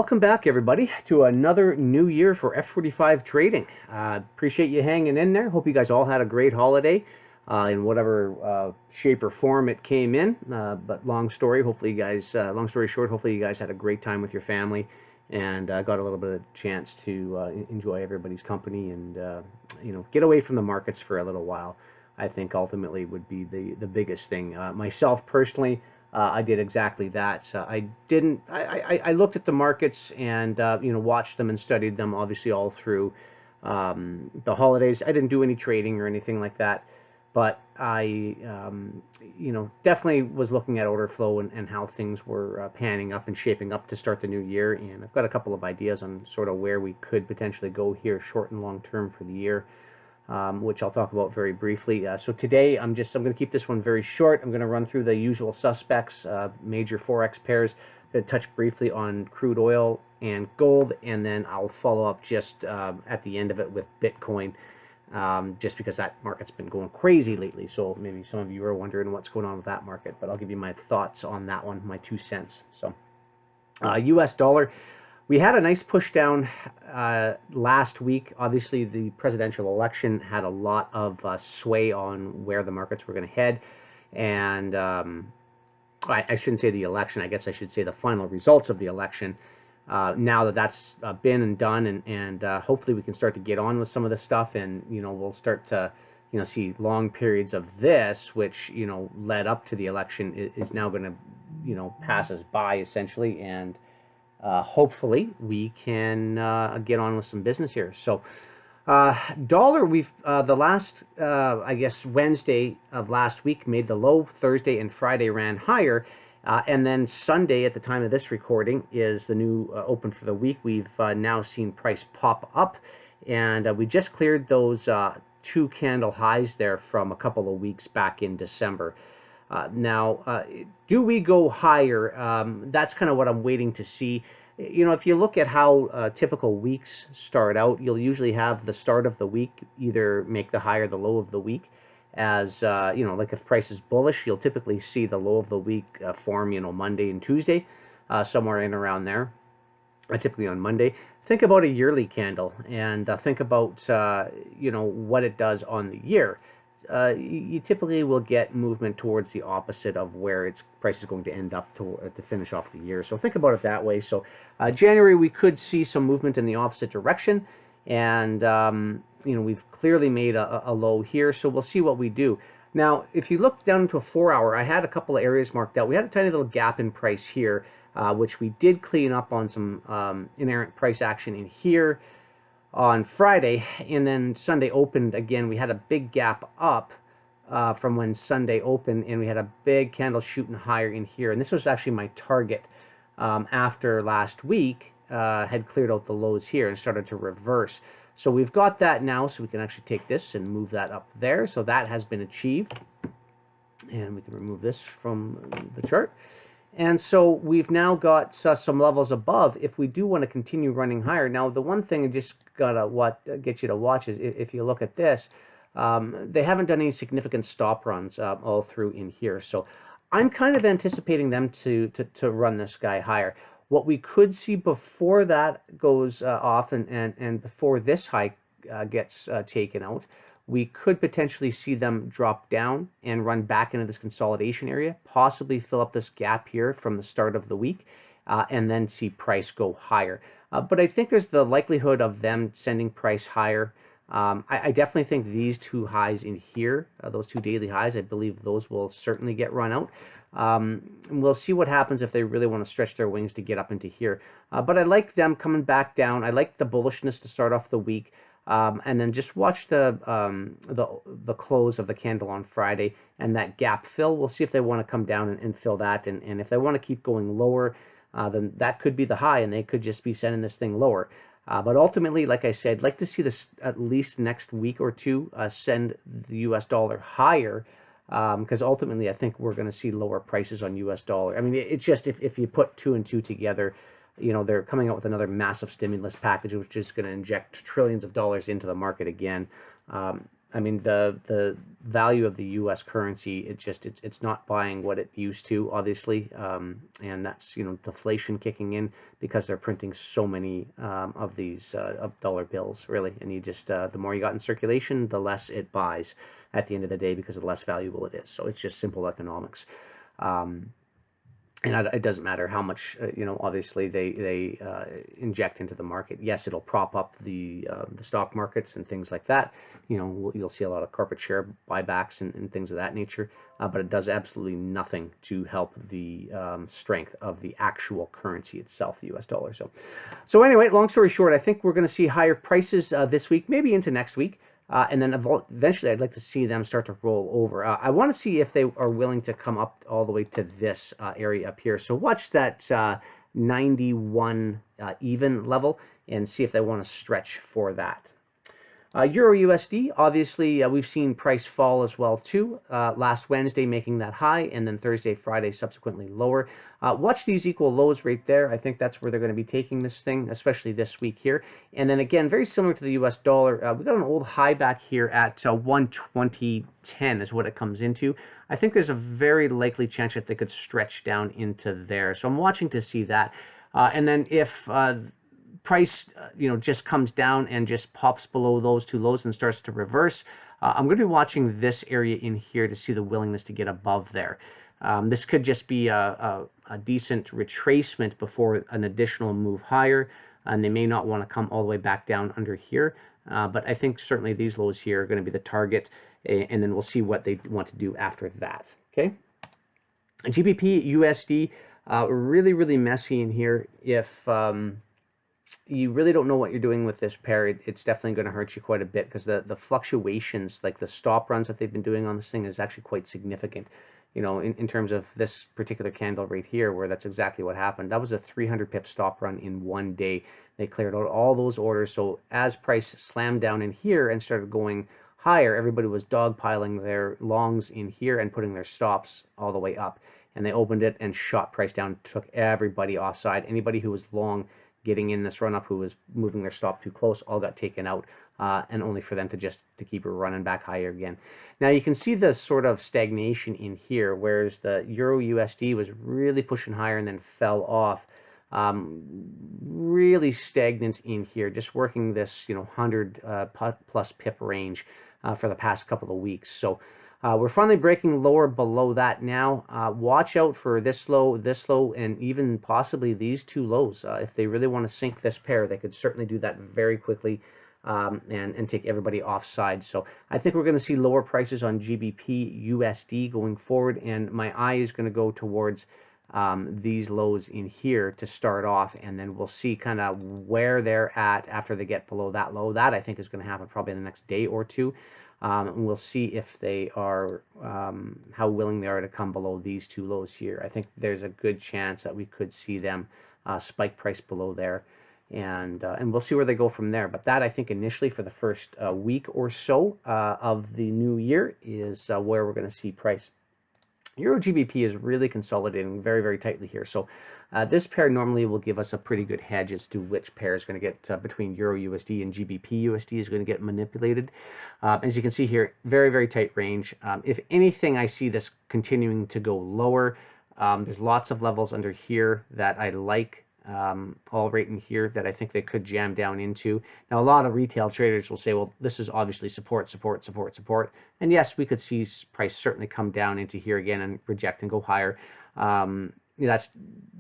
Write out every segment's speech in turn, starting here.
Welcome back, everybody, to another new year for F45 trading. Appreciate you hanging in there. Hope you guys all had a great holiday in whatever shape or form it came in. But long story short, hopefully you guys had a great time with your family and got a little bit of chance to enjoy everybody's company and get away from the markets for a little while. I think ultimately would be the biggest thing. Myself personally, I did exactly that. I looked at the markets and watched them and studied them, obviously all through the holidays. I didn't do any trading or anything like that, but I definitely was looking at order flow and how things were panning up and shaping up to start the new year. And I've got a couple of ideas on sort of where we could potentially go here, short and long term for the year. Which I'll talk about very briefly. So today I'm going to keep this one very short. I'm going to run through the usual suspects, major Forex pairs, to touch briefly on crude oil and gold, and then I'll follow up just at the end of it with Bitcoin, just because that market's been going crazy lately. So maybe some of you are wondering what's going on with that market, but I'll give you my thoughts on that one, my 2 cents. So US dollar. We had a nice push down last week. Obviously, the presidential election had a lot of sway on where the markets were going to head. And I shouldn't say the election. I guess I should say the final results of the election. Now that that's been and done, and hopefully we can start to get on with some of this stuff. And, we'll start to, see long periods of this, which, led up to the election, is now going to, pass us by, essentially. And hopefully we can get on with some business here. So dollar, we've the last I guess Wednesday of last week made the low. Thursday and Friday ran higher, and then Sunday at the time of this recording is the new open for the week. We've now seen price pop up, and we just cleared those 2 candle highs there from a couple of weeks back in December. Now, do we go higher? That's kind of what I'm waiting to see. If you look at how typical weeks start out, you'll usually have the start of the week either make the high or the low of the week. As, like if price is bullish, you'll typically see the low of the week form, Monday and Tuesday, somewhere in around there, typically on Monday. Think about a yearly candle and think about, what it does on the year. You typically will get movement towards the opposite of where its price is going to end up to finish off the year. So think about it that way. So January, we could see some movement in the opposite direction. And, we've clearly made a low here. So we'll see what we do. Now, if you look down into a 4-hour, I had a couple of areas marked out. We had a tiny little gap in price here, which we did clean up on some inerrant price action in here on Friday, and then Sunday opened again. We had a big gap up from when Sunday opened, and we had a big candle shooting higher in here. And this was actually my target after last week had cleared out the lows here and started to reverse. So we've got that now, so we can actually take this and move that up there. So that has been achieved. And we can remove this from the chart. And so we've now got some levels above if we do want to continue running higher. Now, the one thing I just got to get you to watch is if you look at this, they haven't done any significant stop runs all through in here. So I'm kind of anticipating them to run this guy higher. What we could see before that goes off and before this high gets taken out, we could potentially see them drop down and run back into this consolidation area, possibly fill up this gap here from the start of the week, and then see price go higher. But I think there's the likelihood of them sending price higher. I definitely think these 2 highs in here, those 2 daily highs, I believe those will certainly get run out. And we'll see what happens if they really want to stretch their wings to get up into here. But I like them coming back down. I like the bullishness to start off the week. And then just watch the close of the candle on Friday and that gap fill. We'll see if they want to come down and fill that. And if they want to keep going lower, then that could be the high, and they could just be sending this thing lower. But ultimately, like I said, I'd like to see this at least next week or two send the US dollar higher, because ultimately I think we're going to see lower prices on US dollar. I mean, it's just if you put 2 and 2 together, they're coming out with another massive stimulus package, which is going to inject trillions of dollars into the market again. I mean, the value of the U.S. currency, it's not buying what it used to, obviously, and that's, you know, deflation kicking in because they're printing so many of these of dollar bills, really, and you just the more you got in circulation, the less it buys at the end of the day because the less valuable it is. So it's just simple economics. And it doesn't matter how much, you know, obviously they inject into the market. Yes, it'll prop up the stock markets and things like that. You know, you'll see a lot of corporate share buybacks and things of that nature. But it does absolutely nothing to help the strength of the actual currency itself, the U.S. dollar. So anyway, long story short, I think we're going to see higher prices this week, maybe into next week. And then eventually I'd like to see them start to roll over. I want to see if they are willing to come up all the way to this area up here. So watch that 91 even level and see if they want to stretch for that. EurUsd, obviously, we've seen price fall as well, too. Last Wednesday making that high, and then Thursday, Friday subsequently lower. Watch these equal lows right there. I think that's where they're going to be taking this thing, especially this week here. And then again, very similar to the US dollar, we got an old high back here at 120.10 is what it comes into. I think there's a very likely chance that they could stretch down into there. So I'm watching to see that. And then if price, you know, just comes down and just pops below those two lows and starts to reverse, I'm going to be watching this area in here to see the willingness to get above there. This could just be a decent retracement before an additional move higher, and they may not want to come all the way back down under here. But I think certainly these lows here are going to be the target, and then we'll see what they want to do after that. Okay. GbpUsd, really, really messy in here. If you really don't know what you're doing with this pair, it's definitely going to hurt you quite a bit because the fluctuations, like the stop runs that they've been doing on this thing, is actually quite significant. You know, in terms of this particular candle right here, where that's exactly what happened. That was a 300 pip stop run in one day. They cleared out all those orders. So as price slammed down in here and started going higher, everybody was dogpiling their longs in here and putting their stops all the way up. And they opened it and shot price down, took everybody offside. Anybody who was long getting in this run up, who was moving their stop too close, all got taken out, and only for them to keep it running back higher again. Now you can see the sort of stagnation in here, whereas the EurUsd was really pushing higher and then fell off. Really stagnant in here, just working this, you know, 100 plus pip range for the past couple of weeks. So we're finally breaking lower below that now. Watch out for this low, and even possibly these two lows. If they really want to sink this pair, they could certainly do that very quickly and take everybody offside. So I think we're going to see lower prices on GbpUsd going forward, and my eye is going to go towards these lows in here to start off, and then we'll see kind of where they're at after they get below that low. That I think is going to happen probably in the next day or two. And we'll see if they are, how willing they are to come below these two lows here. I think there's a good chance that we could see them spike price below there, and we'll see where they go from there. But that, I think, initially for the first week or so of the new year is where we're going to see price. EuroGBP is really consolidating very, very tightly here. So this pair normally will give us a pretty good hedge as to which pair is going to get between EurUsd and GbpUsd is going to get manipulated. As you can see here, very, very tight range. If anything, I see this continuing to go lower. There's lots of levels under here that I like, all right in here, that I think they could jam down into. Now, a lot of retail traders will say, well, this is obviously support, support, support, support. And yes, we could see price certainly come down into here again and reject and go higher. That's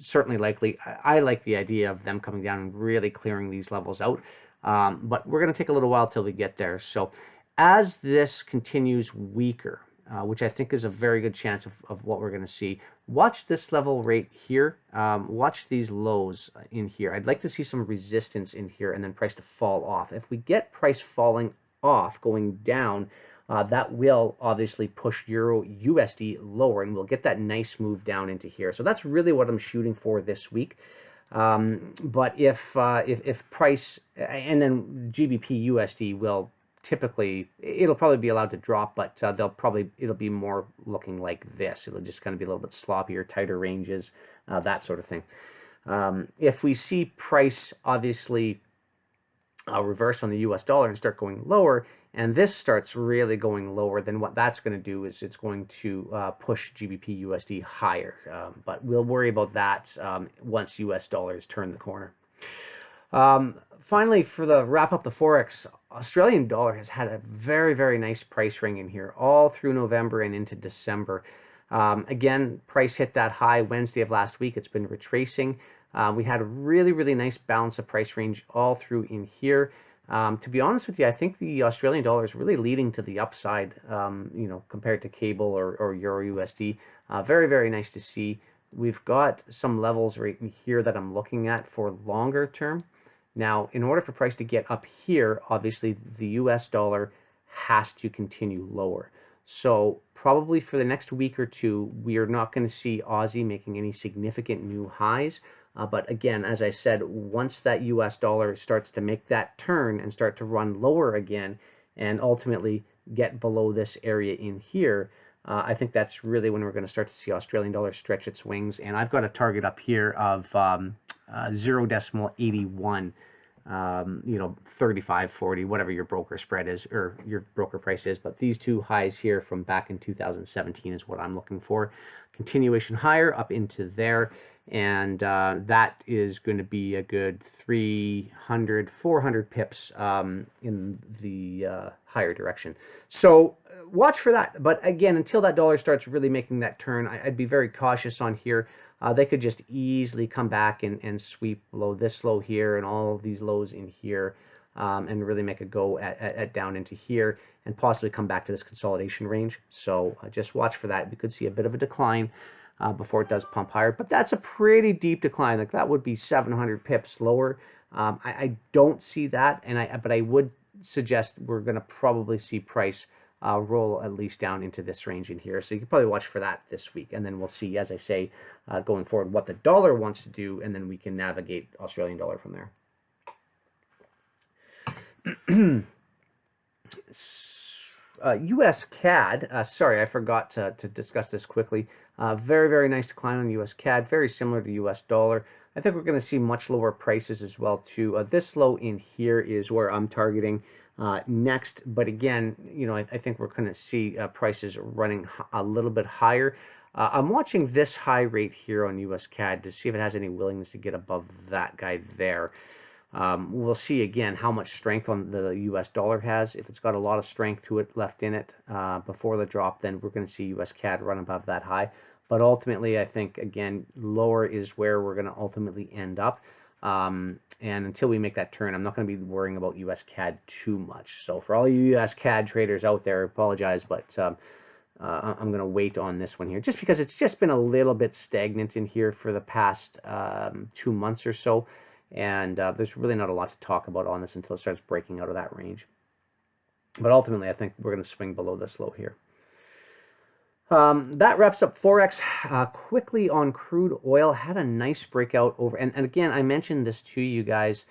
certainly likely. I like the idea of them coming down and really clearing these levels out. But we're going to take a little while till we get there. So as this continues weaker, which I think is a very good chance of what we're going to see, watch this level right here. Watch these lows in here. I'd like to see some resistance in here and then price to fall off. If we get price falling off, going down, that will obviously push EurUsd lower, and we'll get that nice move down into here. So that's really what I'm shooting for this week. But if price, and then GbpUsd will typically, it'll probably be allowed to drop, but it'll be more looking like this. It'll just kind of be a little bit sloppier, tighter ranges, that sort of thing. If we see price obviously reverse on the US dollar and start going lower, and this starts really going lower, then what that's going to do is it's going to push GbpUsd higher. But we'll worry about that once US dollars turn the corner. Finally, for the wrap up the Forex, Australian dollar has had a very, very nice price ring in here all through November and into December. Again, price hit that high Wednesday of last week. It's been retracing. We had a really, really nice balance of price range all through in here. To be honest with you, I think the Australian dollar is really leading to the upside, compared to cable or EurUsd. Very, very nice to see. We've got some levels right in here that I'm looking at for longer term. Now, in order for price to get up here, obviously the US dollar has to continue lower. So probably for the next week or two, we are not going to see Aussie making any significant new highs. But again, as I said, once that US dollar starts to make that turn and start to run lower again and ultimately get below this area in here, I think that's really when we're going to start to see Australian dollar stretch its wings. And I've got a target up here of 0.81, 35, 40, whatever your broker spread is or your broker price is. But these two highs here from back in 2017 is what I'm looking for. Continuation higher up into there. And that is going to be a good 300, 400 pips in the higher direction. So watch for that. But again, until that dollar starts really making that turn, I'd be very cautious on here. They could just easily come back and sweep below this low here and all of these lows in here and really make a go at down into here and possibly come back to this consolidation range. So just watch for that. We could see a bit of a decline before it does pump higher, but that's a pretty deep decline. Like that would be 700 pips lower. I don't see that, but I would suggest we're going to probably see price roll at least down into this range in here. So you can probably watch for that this week, and then we'll see, as I say, going forward what the dollar wants to do, and then we can navigate Australian dollar from there. UsCad, sorry, I forgot to discuss this quickly. Very, very nice decline on UsCad, very similar to US dollar. I think we're going to see much lower prices as well too. This low in here is where I'm targeting next, but again, I think we're going to see prices running a little bit higher. I'm watching this high rate here on UsCad to see if it has any willingness to get above that guy there. We'll see again how much strength on the US dollar has. If it's got a lot of strength to it left in it before the drop, then we're going to see UsCad run above that high. But ultimately, I think, again, lower is where we're going to ultimately end up. And until we make that turn, I'm not going to be worrying about UsCad too much. So for all you UsCad traders out there, I apologize, but I'm going to wait on this one here, just because it's just been a little bit stagnant in here for the past 2 months or so. And there's really not a lot to talk about on this until it starts breaking out of that range. But ultimately, I think we're going to swing below this low here. That wraps up Forex. Quickly on crude oil, had a nice breakout over, and again, I mentioned this to you guys.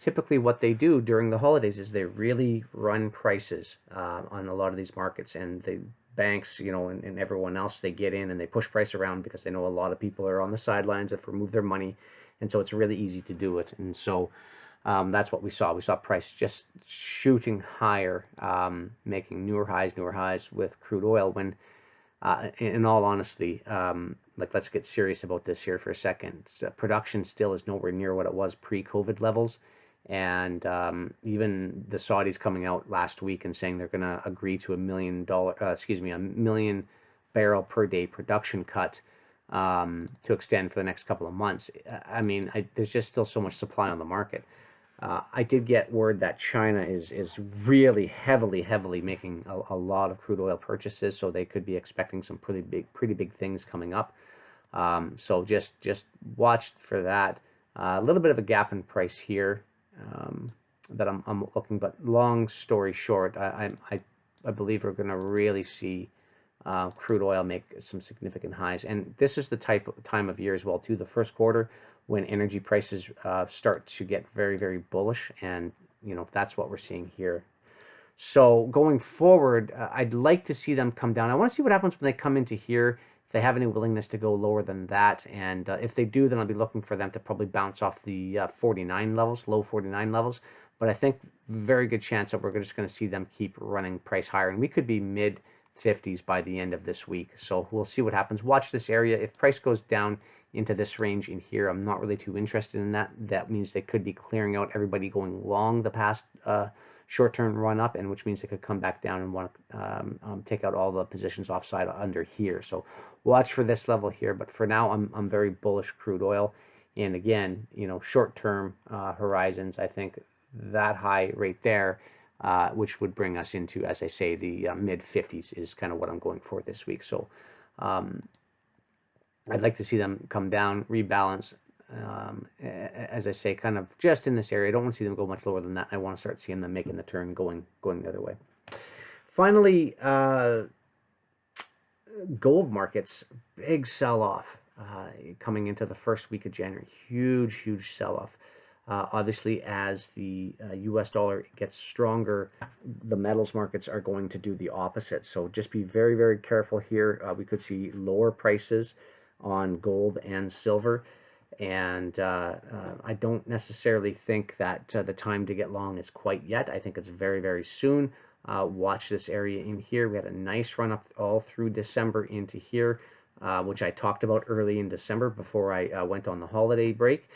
Typically what they do during the holidays is they really run prices on a lot of these markets, and the banks, and everyone else, they get in and they push price around because they know a lot of people are on the sidelines that remove their money, and so it's really easy to do it. And so that's what we saw. We saw price just shooting higher, making newer highs with crude oil when, in all honesty, let's get serious about this here for a second. Production still is nowhere near what it was pre-COVID levels. And even the Saudis coming out last week and saying they're going to agree to a million barrel per day production cut to extend for the next couple of months. I mean, there's just still so much supply on the market. I did get word that China is really heavily making a lot of crude oil purchases, so they could be expecting some pretty big things coming up. So just watch for that. A little bit of a gap in price here that I'm looking, but long story short, I believe we're going to really see crude oil make some significant highs, and this is the time of year as well too, the first quarter, when energy prices start to get very bullish, and that's what we're seeing here. So going forward, I'd like to see them come down. I want to see what happens when they come into here. they have any willingness to go lower than that, and if they do, then I'll be looking for them to probably bounce off the 49 levels, low 49 levels. But I think very good chance that we're just going to see them keep running price higher, and we could be mid 50s by the end of this week. So we'll see what happens. Watch this area. If price goes down into this range in here, I'm not really too interested in that. That means they could be clearing out everybody going long the past short-term run up, and which means they could come back down and want to take out all the positions offside under here. So watch for this level here. But for now, I'm very bullish crude oil. And again, you know, short-term horizons, I think that high right there, which would bring us into, as I say, the mid 50s is kind of what I'm going for this week. So I'd like to see them come down, rebalance, as I say, kind of just in this area. I don't want to see them go much lower than that. I want to start seeing them making the turn, going the other way. Finally, gold markets, big sell-off coming into the first week of January. Huge sell-off. Obviously, as the US dollar gets stronger, the metals markets are going to do the opposite. So just be very careful here. We could see lower prices on gold and silver. And I don't necessarily think that the time to get long is quite yet. I think it's very soon. Watch this area in here. We had a nice run up all through December into here, which I talked about early in December before I went on the holiday break.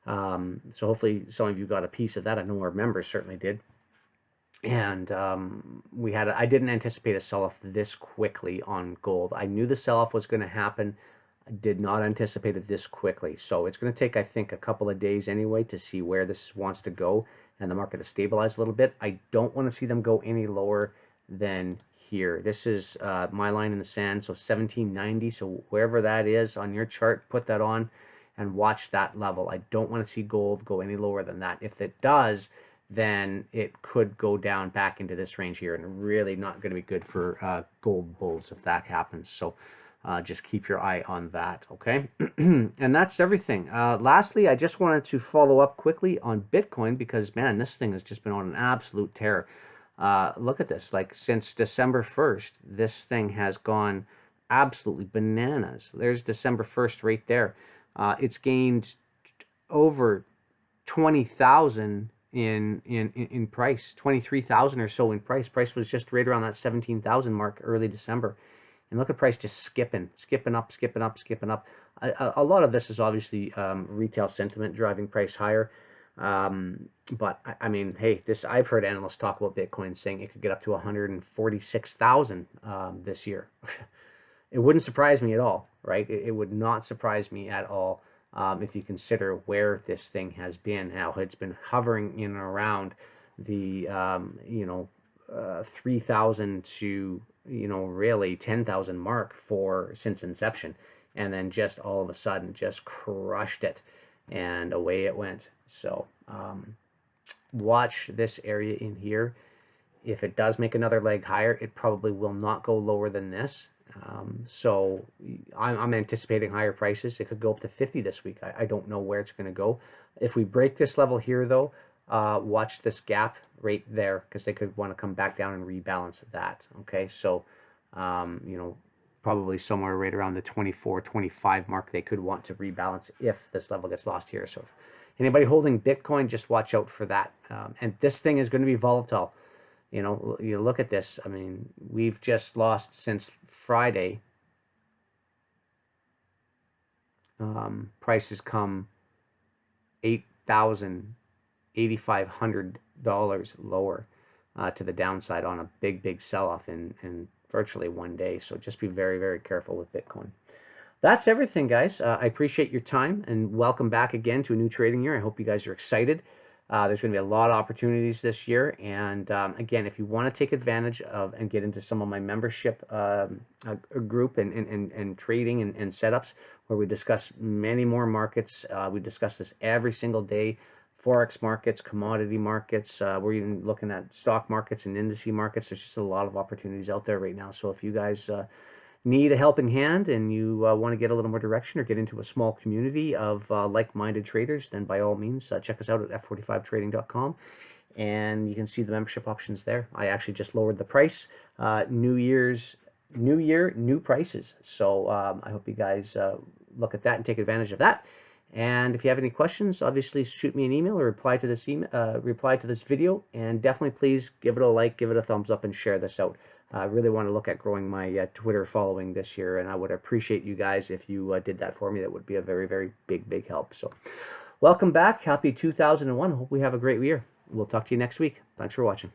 So hopefully some of you got a piece of that. I know our members certainly did. And I didn't anticipate a sell-off this quickly on gold. I knew the sell-off was going to happen. I did not anticipate it this quickly. So it's going to take, I think, a couple of days anyway to see where this wants to go and the market to stabilize a little bit. I don't want to see them go any lower than here. This is my line in the sand, so 1790. So wherever that is on your chart, put that on and watch that level. I don't want to see gold go any lower than that. If it does, then it could go down back into this range here, and really not going to be good for gold bulls if that happens. So just keep your eye on that, okay? And that's everything. Lastly, I just wanted to follow up quickly on Bitcoin because, man, this thing has just been on an absolute tear. Look at this. Like, since December 1st, this thing has gone absolutely bananas. There's December 1st right there. It's gained over 20,000 in price, 23,000 or so in price. Price was just right around that 17,000 mark early December. And look at price just skipping up. A lot of this is obviously retail sentiment driving price higher. But I mean, hey, I've heard analysts talk about Bitcoin saying it could get up to 146,000 this year. It wouldn't surprise me at all, right? It would not surprise me at all if you consider where this thing has been, how it's been hovering in and around the 3,000 to really 10,000 mark since inception, and then just all of a sudden just crushed it, and away it went. So watch this area in here. If it does make another leg higher, it probably will not go lower than this. So I'm anticipating higher prices. It could go up to 50 this week. I don't know where it's going to go. If we break this level here, though, watch this gap right there, because they could want to come back down and rebalance that. Okay, so probably somewhere right around the 24, 25 mark, they could want to rebalance if this level gets lost here. So if anybody holding Bitcoin, just watch out for that. And this thing is going to be volatile. You look at this. I mean, we've just lost since Friday. Prices come $8,500 lower to the downside on a big sell-off in virtually one day. So just be very careful with Bitcoin. That's everything, guys. I appreciate your time, and welcome back again to a new trading year. I hope you guys are excited. There's going to be a lot of opportunities this year, and again, if you want to take advantage of and get into some of my membership group and trading and setups, where we discuss many more markets. We discuss this every single day. Forex markets, commodity markets. We're even looking at stock markets and indice markets. There's just a lot of opportunities out there right now. So if you guys need a helping hand and you want to get a little more direction or get into a small community of like-minded traders, then by all means, check us out at f45trading.com, and you can see the membership options there. I actually just lowered the price. New Year's new year, new prices. So I hope you guys look at that and take advantage of that. And if you have any questions, obviously shoot me an email or reply to this video, and definitely please give it a like, give it a thumbs up, and share this out. I really want to look at growing my Twitter following this year, and I would appreciate you guys if you did that for me. That would be a very, very big help. So welcome back. Happy 2001. Hope we have a great year. We'll talk to you next week. Thanks for watching.